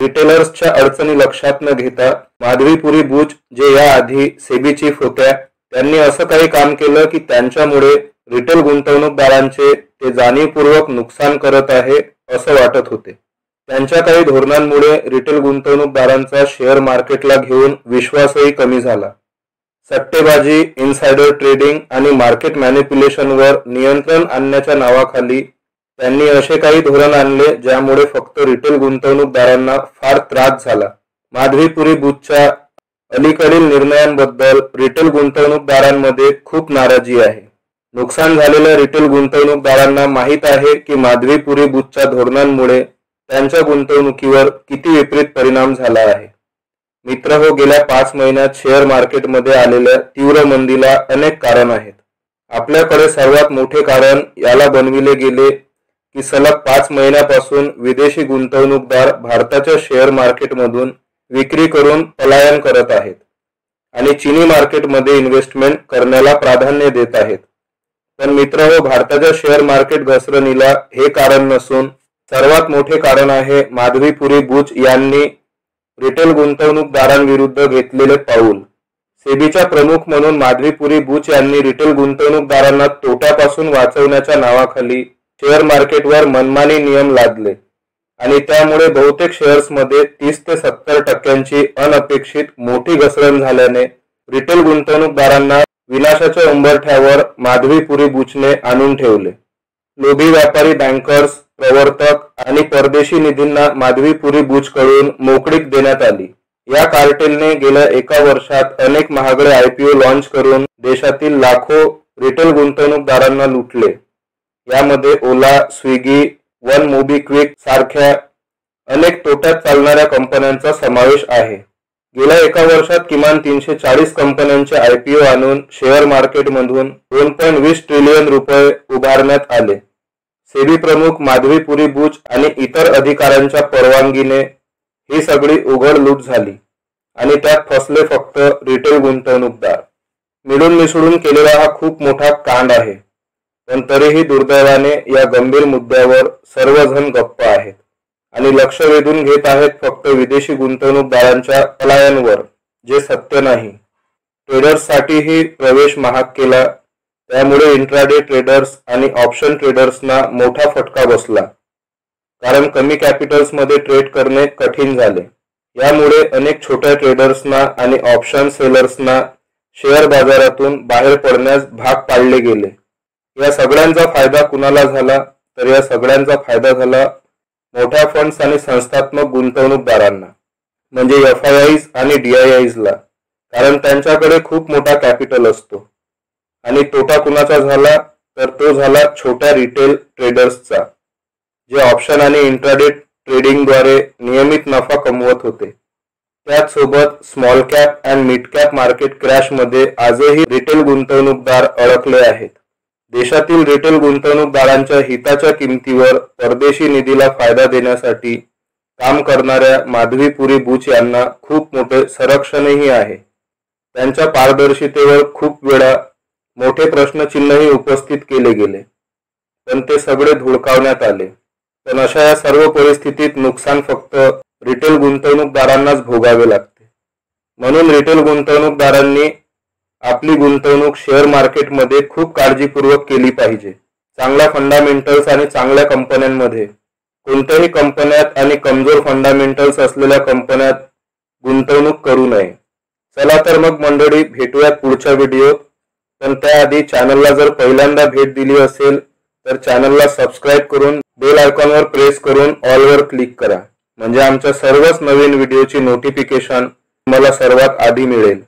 रिटेलर्सच्या अडचणी लक्षात न घेता माधवीपुरी बुच, जे याआधी सेबी चीफ होत्या, त्यांनी असं काही काम केलं की त्यांच्यामुळे रिटेल गुंतवणूकदारांचे ते जाणीवपूर्वक नुकसान करत आहे असं वाटत होते। त्यांच्या काही धोरणांमुळे रिटेल गुंतवणूकदारांचा शेअर मार्केटला घेऊन विश्वासही कमी झाला। सट्टेबाजी, इनसाइडर ट्रेडिंग आणि मार्केट मॅनिप्युलेशनवर नियंत्रण आणण्याच्या नावाखाली त्यांनी असे काही धोरण आणले ज्यामुळे फक्त रिटेल गुंतवणूकदारांना फार त्रास झाला। माधवीपुरी बुचच्या अलीकडील निर्णयांबद्दल रिटेल गुंतवणूकदारांमध्ये खूप नाराजी आहे। नुकसान झालेल्या रिटेल गुंतवणूकदारांना माहीत आहे की माधवीपुरी बुचच्या धोरणांमुळे त्यांच्या गुंतवणुकीवर किती विपरीत परिणाम झाला आहे। मित्रहो, गेल्या 5 महिन्यात शेअर मार्केटमध्ये आलेल्या तीव्र मंदीला अनेक कारण आहेत। आपल्याकडे सर्वात मोठे कारण याला बनविले गेले की सलग 5 महिन्यापासून विदेशी गुंतवणूकदार भारताच्या शेअर मार्केटमधून विक्री करून पलायन करत आहेत आणि चीनी मार्केटमध्ये इन्व्हेस्टमेंट करण्याला प्राधान्य देत आहेत। पण मित्रहो, भारताच्या शेअर मार्केट घसरणीला हे कारण नसून सर्वात मोठे कारण आहे माधवीपुरी बुच यांनी रिटेल गुंतवणूकदारांविरुद्ध घेतलेले पाऊल। सेबीच्या प्रमुख म्हणून माधवीपुरी बुच यांनी रिटेल गुंतवणूकदारांना तोट्यापासून वाचवण्याच्या नावाखाली शेअर मार्केटवर मनमानी नियम लादले आणि त्यामुळे बहुतेक शेअर्समध्ये 30 ते 70% अनपेक्षित मोठी घसरण झाल्याने रिटेल गुंतवणूकदारांना विनाशाच्या उंबरठ्यावर माधवीपुरी बुचने आणून ठेवले। लोभी व्यापारी, बँकर्स, प्रवर्तक आणि परदेशी निधींना माधवीपुरी बुचकडून मोकळीक देण्यात आली। या कार्टेलने गेल्या 1 वर्षात अनेक महागडे IPO लॉन्च करून देशातील लाखो रिटेल गुंतवणूकदारांना लुटले। यामध्ये ओला, स्विगी, वन मोबिक्विक सारख्या अनेक तोट्यात चालणाऱ्या कंपन्यांचा समावेश आहे। गेल्या 1 वर्षात किमान 340 कंपन्यांचे IPO आणून शेअर मार्केटमधून 2.20 ट्रिलियन रुपये उभारण्यात आले। सेबी प्रमुख माधवीपुरी बुच आणि इतर अधिकाऱ्यांच्या परवानगीने ही सगळी उघड लूट झाली आणि त्यात फसले फक्त रिटेल गुंतवणूकदार। मिळून मिसळून केलेला हा खूप मोठा कांड आहे, पण तरीही दुर्दैवाने या गंभीर मुद्द्यावर सर्वजण गप्प आहेत आणि लक्ष वेधून घेत आहेत फक्त विदेशी गुंतवणूकदारांच्या पलायनावर, जे सत्य नाही। ट्रेडर्ससाठीही प्रवेश महाग केला, त्यामुळे इंट्राडे ट्रेडर्स आणि ऑप्शन ट्रेडर्सना मोठा फटका बसला, कारण कमी कॅपिटल्समध्ये ट्रेड करणे कठीण झाले। यामुळे अनेक छोट्या ट्रेडर्सना आणि ऑप्शन सेलर्सना शेअर बाजारातून बाहेर पडण्यास भाग पाडले गेले। या सगळ्यांचा फायदा कुणाला झाला? तर या सगळ्यांचा फायदा झाला मोठ्या फंड्स आणि संस्थात्मक गुंतवणूकदारांना, म्हणजे FIIs आणि DIIs ला, कारण त्यांच्याकडे खूप मोठा कॅपिटल असतो। आणि तोटा कुणाचा झाला? तर तो झाला छोट्या रिटेल ट्रेडर्सचा, जे ऑप्शन आणि इंट्राडे ट्रेडिंगद्वारे नियमित नफा कमवत होते। त्याच सोबत small cap and mid cap market क्रॅशमध्ये आजही रिटेल गुंतवणूकदार अडकले आहेत। देशातील रिटेल गुंतवणूकदारांच्या हिताच्या किमतीवर परदेशी निधीला फायदा देण्यासाठी काम करणाऱ्या माधवीपुरी बुच यांना खूप मोठे संरक्षणही आहे। त्यांच्या पारदर्शितेवर खूप वेळा मोठे प्रश्नचिन्हही उपस्थित केले गेले, पण ते सगळे धुडकावण्यात आले। पण अशा या सर्व परिस्थितीत नुकसान फक्त रिटेल गुंतवणूकदारांनाच भोगावे लागते। म्हणून रिटेल गुंतवणूकदारांनी आपली गुंतवणूक शेअर मार्केटमध्ये खूप काळजीपूर्वक केली पाहिजे। चांगल्या फंडामेंटल्स आणि चांगल्या कंपन्यांमध्ये, कोणत्याही कंपन्यात आणि कमजोर फंडामेंटल्स असलेल्या कंपन्यात गुंतवणूक करू नये। चला तर मग मंडळी, भेटूयात पुढच्या व्हिडिओत। पण त्याआधी चॅनलला जर पहिल्यांदा भेट दिली असेल तर चॅनलला सबस्क्राईब करून बेल आयकॉनवर प्रेस करून ऑलवर क्लिक करा, म्हणजे आमच्या सर्वच नवीन व्हिडिओची नोटिफिकेशन तुम्हाला सर्वात आधी मिळेल।